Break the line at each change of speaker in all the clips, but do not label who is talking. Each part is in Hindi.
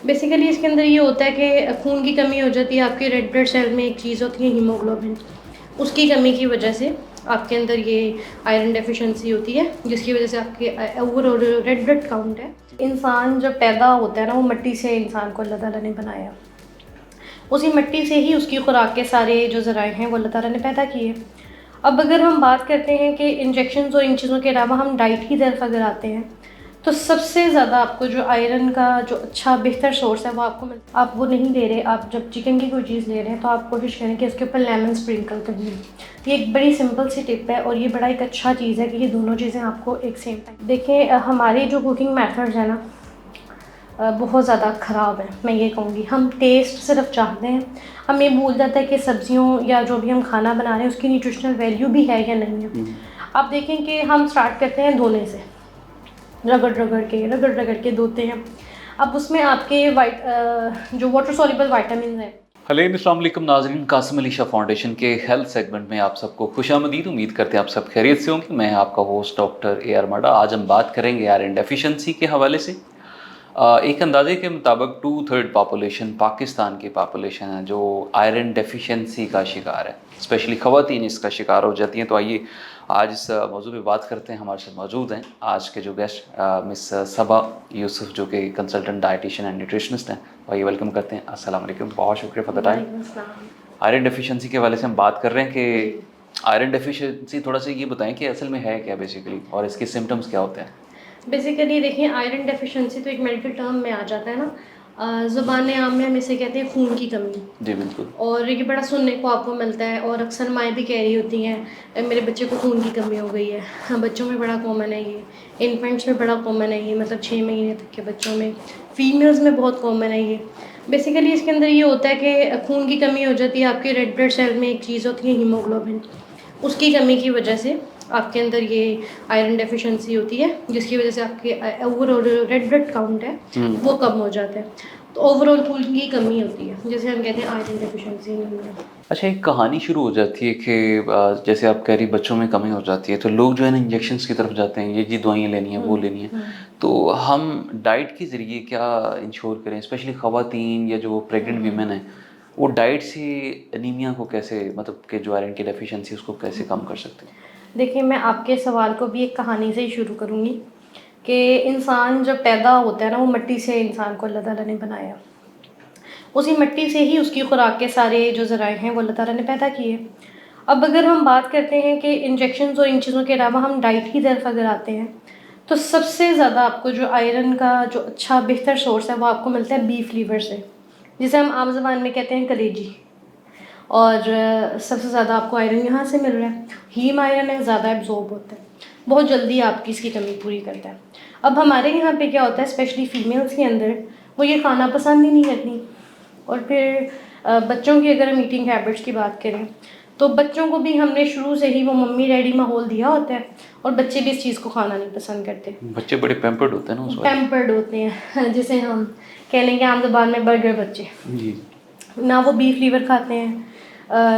बेसिकली इसके अंदर ये होता है कि खून की कमी हो जाती है। आपके रेड ब्लड सेल में एक चीज़ होती है हीमोग्लोबिन, उसकी कमी की वजह से आपके अंदर ये आयरन डेफिशिएंसी होती है, जिसकी वजह से आपके ओवरऑल रेड ब्लड काउंट है। इंसान जब पैदा होता है ना, वो मिट्टी से इंसान को अल्लाह ताला ने बनाया, उसी मिट्टी से ही उसकी खुराक के सारे जो ज़राए हैं वो अल्लाह ताला ने पैदा किए। अब अगर हम बात करते हैं कि इंजेक्शंस और इन चीज़ों के अलावा हम डाइट की तरफ अगर आते हैं, तो सबसे ज़्यादा आपको जो आयरन का जो अच्छा बेहतर सोर्स है वो आपको आप वो नहीं ले रहे। आप जब चिकन की कोई चीज़ ले रहे हैं तो आप कोशिश करें कि उसके ऊपर लेमन स्प्रिंकल करिए। ये एक बड़ी सिंपल सी टिप है और ये बड़ा एक अच्छा चीज़ है कि ये दोनों चीज़ें आपको एक सेम टाइम देखें। हमारी जो कुकिंग मेथड्स है ना, बहुत ज़्यादा ख़राब है। मैं ये कहूँगी, हम टेस्ट सिर्फ चाहते हैं, हम ये भूल जाता है कि सब्जियों या जो भी हम खाना बना रहे हैं उसकी न्यूट्रिशनल वैल्यू भी है या नहीं है। आप देखें कि हम स्टार्ट करते हैं धोने से, रगड़ रगड़ के धोते हैं। अब उसमें आपके जो वाटर सॉल्युबल विटामिन हैं।
हलेम अस्सलाम वालेकुम नाज़रीन, कासिम अली शाह फाउंडेशन के हेल्थ सेगमेंट में आप सबको खुशामदीद। उम्मीद करते हैं आप सब खैरियत से होंगे। मैं आपका होस्ट डॉक्टर ए आर माडा। आज हम बात करेंगे आयरन डेफिशिएंसी के हवाले से। एक अंदाजे के मुताबिक 2/3 पॉपुलेशन, पाकिस्तान की पॉपुलेशन है जो आयरन डेफिशिएंसी का शिकार है। स्पेशली ख़वातीन इसका शिकार हो जाती हैं। तो आइए आज इस मौजू पे बात करते हैं। हमारे साथ मौजूद हैं आज के जो गेस्ट मिस सबा यूसुफ, जो कि कंसल्टेंट डाइटिशियन एंड न्यूट्रिशनिस्ट हैं। तो आइए वेलकम करते हैं। अस्सलाम वालेकुम, बहुत शुक्रिया for the time. Iron deficiency के हवाले से हम बात कर रहे हैं कि आयरन डेफिशिएंसी, थोड़ा सा ये बताएं कि असल में है क्या बेसिकली, और इसके सिम्टम्स क्या होते हैं।
बेसिकली देखिए, आयरन डेफिशिएंसी तो एक मेडिकल टर्म में आ जाता है ना। ज़ुबान आम में हम इसे कहते हैं खून की कमी।
जी बिल्कुल।
और ये बड़ा सुनने को आपको मिलता है और अक्सर माएँ भी कह रही होती हैं, मेरे बच्चे को खून की कमी हो गई है। हाँ, बच्चों में बड़ा कॉमन है ये, इन्फेंट्स में बड़ा कॉमन है ये, मतलब 6 महीने तक के बच्चों में, फीमेल्स में बहुत कॉमन है ये। बेसिकली इसके अंदर ये होता है कि खून की कमी हो जाती है। आपके रेड ब्लड सेल में एक चीज़ होती है हीमोग्लोबिन, उसकी कमी की वजह से आपके अंदर ये आयरन डेफिशिएंसी होती है, जिसकी वजह से आपके ओवरऑल रेड ब्लड काउंट है वो कम हो जाता है। तो ओवरऑल खून की कमी होती है, जैसे हम कहते हैं आयरन डेफिशिएंसी नहीं है।
अच्छा, एक कहानी शुरू हो जाती है कि जैसे आप कह रही बच्चों में कमी हो जाती है, तो लोग जो है ना इंजेक्शंस की तरफ जाते हैं, ये जी दवाइयाँ लेनी है, वो लेनी है। तो हम डाइट के ज़रिए क्या इंश्योर करें, स्पेशली ख़वातीन या जो प्रेग्नेंट वीमेन है, वो डाइट से एनीमिया को कैसे, मतलब कि जो आयरन की डेफिशिएंसी उसको कैसे कम कर सकते हैं।
देखिए, मैं आपके सवाल को भी एक कहानी से ही शुरू करूँगी कि इंसान जब पैदा होता है ना, वो मिट्टी से इंसान को अल्लाह ताला ने बनाया, उसी मिट्टी से ही उसकी खुराक के सारे जो ज़राए हैं वो अल्लाह ताला ने पैदा किए। अब अगर हम बात करते हैं कि इंजेक्शंस और इन चीज़ों के अलावा हम डाइट की तरफ अगर आते हैं, तो सबसे ज़्यादा आपको जो आयरन का जो अच्छा बेहतर सोर्स है वो आपको मिलता है बीफ लीवर से, जिसे हम आम ज़बान में कहते हैं कलेजी। और सबसे ज़्यादा आपको आयरन यहाँ से मिल रहा है। हीम आयरन है, ज़्यादा एब्जॉर्ब होता है, बहुत जल्दी आपकी इसकी कमी पूरी करता है। अब हमारे यहाँ पे क्या होता है, स्पेशली फ़ीमेल्स के अंदर, वो ये खाना पसंद ही नहीं करती। और फिर बच्चों की अगर हम ईटिंग हैबिट्स की बात करें, तो बच्चों को भी हमने शुरू से ही वो मम्मी डैडी माहौल दिया होता है, और बच्चे भी इस चीज़ को खाना नहीं पसंद करते।
बच्चे बड़े पैम्पर्ड होते हैं ना उस वक्त।
पैम्पर्ड होते हैं, जिसे हम कह लेंगे आम ज़बान में बर्गर बच्चे।
जी।
ना वो बीफ लीवर खाते हैं,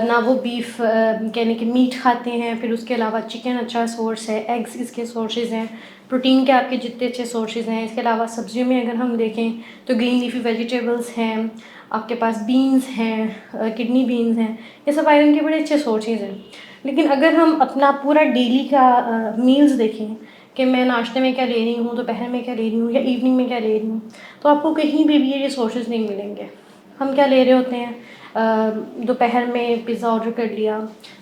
ना वो बीफ यानी कि मीट खाते हैं। फिर उसके अलावा चिकन अच्छा सोर्स है, एग्स इसके सोर्सेज हैं, प्रोटीन के आपके जितने अच्छे सोर्सेज हैं। इसके अलावा सब्जियों में अगर हम देखें तो ग्रीन लीफी वेजिटेबल्स हैं, आपके पास बीन्स हैं, किडनी बीन्स हैं, ये सब आयरन के बड़े अच्छे सोर्सेज हैं। लेकिन अगर हम अपना पूरा डेली का मील्स देखें कि मैं नाश्ते में क्या ले रही हूँ, दोपहर में क्या ले रही हूँ, या इवनिंग में क्या ले रही हूँ, तो आपको कहीं भी ये रिसोर्सेज नहीं मिलेंगे। हम क्या ले रहे होते हैं, दोपहर में पिज़्ज़ा ऑर्डर कर लिया,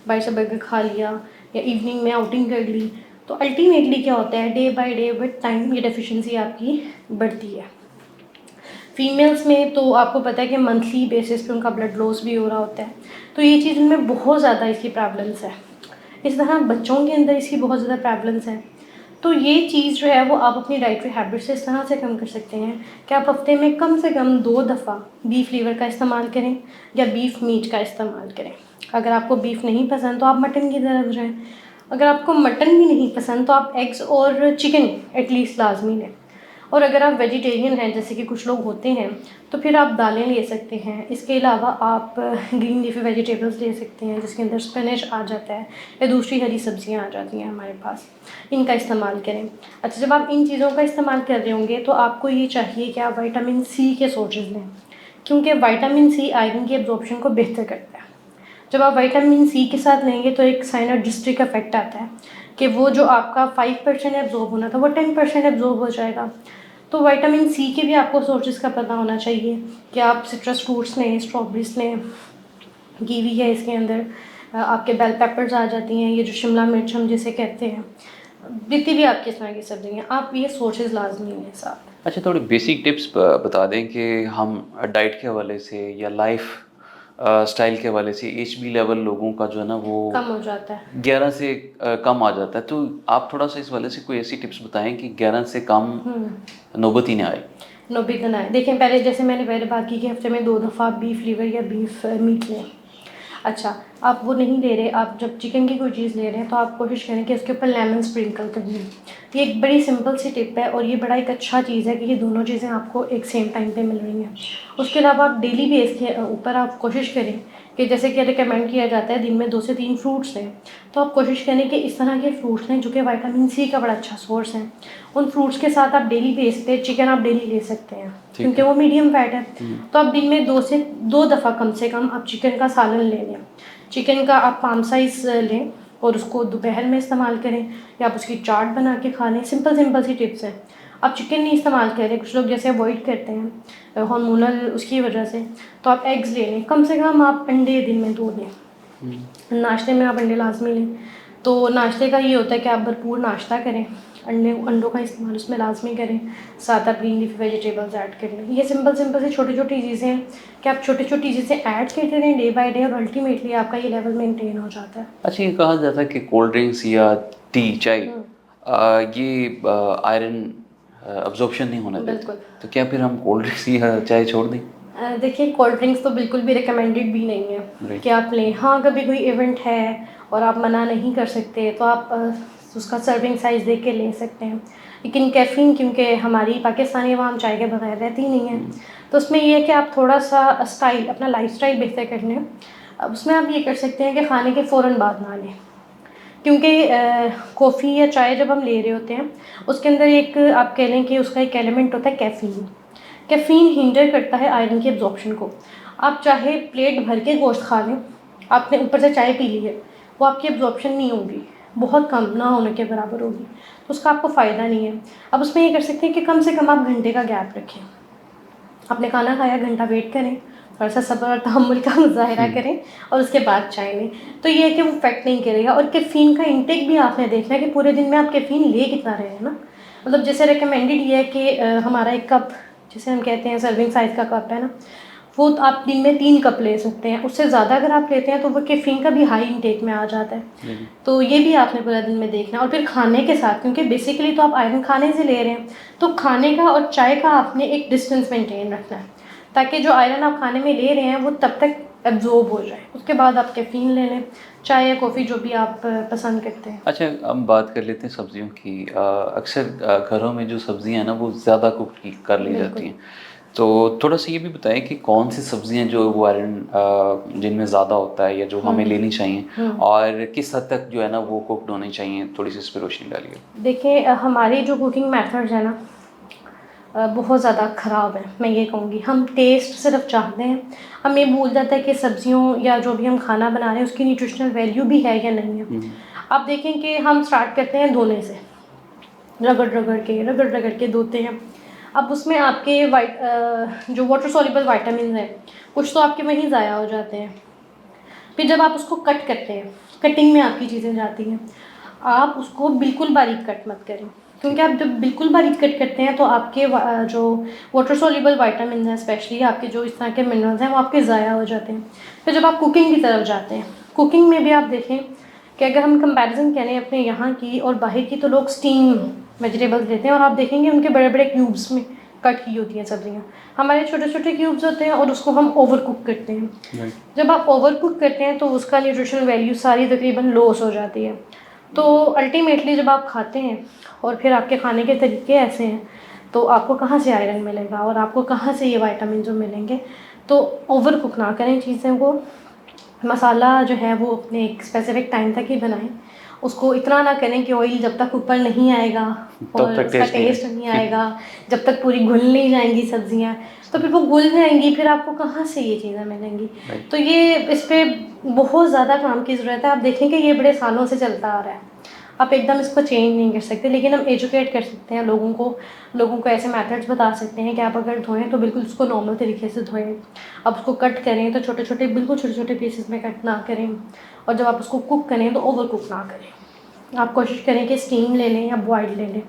बाहर से बर्गर खा लिया, या इवनिंग में आउटिंग कर ली। तो अल्टीमेटली क्या होता है, day by day with time ये डेफिशिएंसी आपकी बढ़ती है। फीमेल्स में तो आपको पता है कि मंथली बेसिस पे उनका ब्लड लॉस भी हो रहा होता है, तो ये चीज़ उनमें बहुत ज़्यादा इसकी प्रॉब्लम्स है। इस तरह बच्चों के अंदर इसकी बहुत ज़्यादा प्रॉब्लम्स हैं। तो ये चीज़ जो है वो आप अपनी डाइटरी हैबिट से इस तरह से कम कर सकते हैं कि आप हफ्ते में कम से कम 2 दफ़ा बीफ लीवर का इस्तेमाल करें या बीफ मीट का इस्तेमाल करें। अगर आपको बीफ नहीं पसंद तो आप मटन की तरफ जाएँ। अगर आपको मटन भी नहीं पसंद तो आप एग्स और चिकन एटलीस्ट लाजमी लें। और अगर आप वेजिटेरियन हैं, जैसे कि कुछ लोग होते हैं, तो फिर आप दालें ले सकते हैं। इसके अलावा आप ग्रीन लीफी वेजिटेबल्स ले सकते हैं, जिसके अंदर स्पिनच आ जाता है या दूसरी हरी सब्जियां आ जाती हैं हमारे पास, इनका इस्तेमाल करें। अच्छा, जब आप इन चीज़ों का इस्तेमाल कर रहे होंगे तो आपको ये चाहिए कि आप विटामिन सी के सोर्सेज लें, क्योंकि विटामिन सी आयरन की एब्जॉर्प्शन को बेहतर करता है। जब आप विटामिन सी के साथ लेंगे तो एक साइनर्जिस्टिक इफेक्ट आता है कि वो जो आपका 5% एब्जॉर्ब होना था वो 10% एब्जॉर्ब हो जाएगा। तो विटामिन सी के भी आपको सोर्सेज का पता होना चाहिए कि आप सिट्रस फ्रूट्स लें, स्ट्रॉबेरीज लें, कीवी है इसके अंदर, आपके बेल पेपर्स आ जाती हैं, ये जो शिमला मिर्च हम जिसे कहते हैं, जितनी भी आपकी इस तरह की सब्जियाँ, आप ये सोर्सेज लाजमी लें साथ।
अच्छा, थोड़ी बेसिक टिप्स बता दें कि हम डाइट के हवाले से या लाइफ स्टाइल के हवाले से एचबी लेवल लोगों का जो है ना वो
कम हो जाता है।
11 से कम आ जाता है, तो आप थोड़ा सा इस वाले से कोई ऐसी टिप्स बताएं कि 11 से कम नौबत ही ना आए।
नोबी बनाए, देखें पहले जैसे मैंने पहले बात की कि हफ्ते में 2 दफ़ा बीफ लीवर या बीफ मीट लें। अच्छा, आप वो नहीं ले रहे, आप जब चिकन की कोई चीज़ ले रहे हैं तो आप कोशिश करें कि उसके ऊपर लेमन स्प्रिंकल करनी है। ये एक बड़ी सिंपल सी टिप है और ये बड़ा एक अच्छा चीज़ है कि ये दोनों चीज़ें आपको एक सेम टाइम पे मिल रही हैं। उसके अलावा आप डेली बेस के ऊपर आप कोशिश करें कि जैसे कि रिकमेंड किया जाता है दिन में 2 से 3 फ्रूट्स लें, तो आप कोशिश करें कि इस तरह के फ्रूट्स लें जो कि विटामिन सी का बड़ा अच्छा सोर्स है। उन फ्रूट्स के साथ आप डेली बेस पे चिकन आप डेली ले सकते हैं, क्योंकि वो मीडियम फैट है। तो आप दिन में 2 दफ़ा कम से कम आप चिकन का सालन ले लें। चिकन का आप पाम साइज़ लें और उसको दोपहर में इस्तेमाल करें, या आप उसकी चाट बना के खा लें। सिंपल सी टिप्स हैं। आप चिकन नहीं इस्तेमाल करें, कुछ लोग जैसे अवॉइड करते हैं हार्मोनल उसकी वजह से, तो आप एग्स ले लें। कम से कम आप अंडे दिन में 2 लें। नाश्ते में आप अंडे लाजमी लें। तो नाश्ते का ये होता है कि आप भरपूर नाश्ता करें, अंडों का इस्तेमाल उसमें लाजमी करें, साथ आप ग्रीन लीफी वेजिटेबल्स ऐड कर लें। ये सिंपल सी छोटी छोटी चीज़ें हैं कि आप छोटी छोटी चीज़ें ऐड करते रहें डे बाय डे, और अल्टीमेटली आपका ये लेवल मेंटेन हो जाता है।
अच्छा, ये कहा जाता है कि कोल्ड ड्रिंक्स या टी चाय ये आयरन अब्जॉर्प्शन नहीं होने देते,
बिल्कुल।
तो क्या फिर हम कोल्ड ड्रिंक्स या चाय छोड़ दें?
देखिए, कोल्ड ड्रिंक्स तो बिल्कुल भी रिकमेंडेड भी नहीं है
राइट।
कि आप लें। हाँ, कभी कोई इवेंट है और आप मना नहीं कर सकते तो आप उसका सर्विंग साइज़ देख के ले सकते हैं। लेकिन कैफ़ीन, क्योंकि हमारी पाकिस्तानी अवाम चाय के बगैर रहती नहीं है, तो उसमें ये है कि आप थोड़ा सा स्टाइल, अपना लाइफस्टाइल बेहतर कर लें। अब उसमें आप ये कर सकते हैं कि खाने के फ़ौरन बाद ना लें, क्योंकि कॉफ़ी या चाय जब हम ले रहे होते हैं उसके अंदर एक, आप कह लें कि उसका एक एलिमेंट होता है कैफ़ीन। कैफ़ीन हिंडर करता है आयरन की एब्जॉर्प्शन को। आप चाहे प्लेट भर के गोश्त खा लें, आपने ऊपर से चाय पी ली है, वो आपकी एब्जॉर्प्शन नहीं होगी, बहुत कम, ना होने के बराबर होगी, तो उसका आपको फ़ायदा नहीं है। अब उसमें ये कर सकते हैं कि कम से कम आप घंटे का गैप रखें। आपने खाना खाया, घंटा वेट करें, थोड़ा सा सब्र और तहम्मुल का मुज़ाहिरा करें और उसके बाद चाय लें। तो ये है कि वो इफ़ेक्ट नहीं करेगा। और कैफ़ीन का इंटेक भी आपने देखना है कि पूरे दिन में आप कैफ़ीन ले कितना रहे हैं ना। मतलब जैसे रिकमेंडेड ये है कि हमारा एक कप, जिसे हम कहते हैं सर्विंग साइज़ का कप है ना, वो आप दिन में 3 कप ले सकते हैं। उससे ज़्यादा अगर आप लेते हैं तो वो कैफ़ीन का भी हाई इंटेक में आ जाता है। तो ये भी आपने पूरा दिन में देखना है। और फिर खाने के साथ, क्योंकि बेसिकली तो आप आयरन खाने से ले रहे हैं, तो खाने का और चाय का आपने एक डिस्टेंस मेंटेन रखना है, ताकि जो आयरन आप खाने में ले रहे हैं वो तब तक एब्जॉर्ब हो जाए। उसके बाद आप कैफ़ीन ले लें, चाय या कॉफ़ी जो भी आप पसंद करते हैं।
अच्छा, हम बात कर लेते हैं सब्जियों की। अक्सर घरों में जो सब्जियां हैं ना वो ज़्यादा कुक कर ली जाती हैं, तो थोड़ा सा ये भी बताएं कि कौन सी सब्जियां जो वो आयरन जिनमें ज़्यादा होता है या जो हमें लेनी चाहिए, और किस हद तक जो है ना वो कुक्ड होनी चाहिए, थोड़ी सी इस पर रोशनी डालिए।
देखिए, हमारी जो कुकिंग मेथड्स है ना बहुत ज़्यादा ख़राब है, मैं ये कहूँगी। हम टेस्ट सिर्फ चाहते हैं, हम ये भूल जाते हैं कि सब्जियों या जो भी हम खाना बना रहे हैं उसकी न्यूट्रिशनल वैल्यू भी है या नहीं है। आप देखें कि हम स्टार्ट करते हैं धोने से, रगड़ के धोते हैं। अब उसमें आपके जो वाटर सॉल्युबल विटामिन हैं कुछ तो आपके वहीं ज़ाया हो जाते हैं। फिर जब आप उसको कट करते हैं, कटिंग में आपकी चीज़ें जाती हैं, आप उसको बिल्कुल बारीक कट मत करें, क्योंकि आप जब बिल्कुल बारीक कट करते हैं तो आपके जो वाटर सॉल्युबल विटामिन हैं, स्पेशली आपके जो इस तरह के मिनरल्स हैं, वो आपके ज़ाया हो जाते हैं। फिर जब आप कुकिंग की तरफ जाते हैं, कुकिंग में भी आप देखें कि अगर हम कंपैरिजन करें अपने यहाँ की और बाहर की, तो लोग स्टीम वेजिटेबल्स लेते हैं और आप देखेंगे उनके बड़े बड़े क्यूब्स में कट की होती हैं सब्जियाँ। हमारे छोटे छोटे क्यूब्स होते हैं और उसको हम ओवर कुक करते हैं। जब आप ओवर कुक करते हैं तो उसका न्यूट्रिशनल वैल्यू सारी तकरीबन लॉस हो जाती है। तो अल्टीमेटली जब आप खाते हैं और फिर आपके खाने के तरीके ऐसे हैं तो आपको कहाँ से आयरन मिलेगा और आपको कहाँ से ये विटामिन जो मिलेंगे। तो ओवर कुक ना करें चीज़ों को। मसाला जो है वो अपने एक स्पेसिफिक टाइम तक ही बनाएं। उसको इतना ना करें कि ऑयल जब तक ऊपर नहीं आएगा
तब
और
तक
उसका
टेस्ट नहीं
टेस्ट नहीं आएगा, जब तक पूरी घुल नहीं जाएंगी सब्जियां, तो फिर वो घुल जाएंगी, फिर आपको कहाँ से ये चीज़ें मिलेंगी।
Right.
तो ये इस पे बहुत ज़्यादा काम की ज़रूरत है। आप देखें कि ये बड़े सालों से चलता आ रहा है, आप एकदम इसको चेंज नहीं कर सकते, लेकिन हम एजुकेट कर सकते हैं लोगों को ऐसे मेथड्स बता सकते हैं कि आप अगर धोएं तो बिल्कुल उसको नॉर्मल तरीके से धोएं। आप उसको कट करें तो छोटे छोटे बिल्कुल छोटे छोटे पीसेस में कट ना करें, और जब आप उसको कुक करें तो ओवर कुक ना करें। आप कोशिश करें कि स्टीम ले लें या बॉयल ले लें,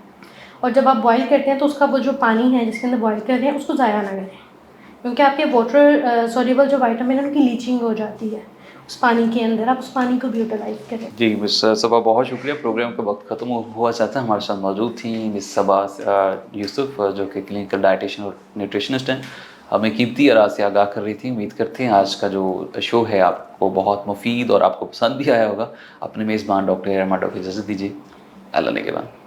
और जब आप बॉयल करते हैं तो उसका वो जो पानी है जिसके अंदर बॉयल कर रहे हैं उसको ज़ाया ना करें, क्योंकि आपके वाटर सोल्यूबल जो विटामिन है उनकी लीचिंग हो जाती है उस पानी के अंदर। आप उस पानी को भी यूटिलाइज करें।
जी मिस सबा, बहुत शुक्रिया। प्रोग्राम का वक्त ख़त्म हुआ चाहता है, हमारे साथ मौजूद थी मिस सबा यूसुफ, जो कि क्लिनिकल डाइटिशियन और न्यूट्रिशनिस्ट हैं। हमें कीमती आराम से आगाह कर रही थी। उम्मीद करते हैं आज का जो शो है आपको बहुत मुफीद और आपको पसंद भी आया होगा। अपने मेज़बान डॉक्टर एआर माडा को इजाज़त दीजिए। अल्लाह ने के बाद।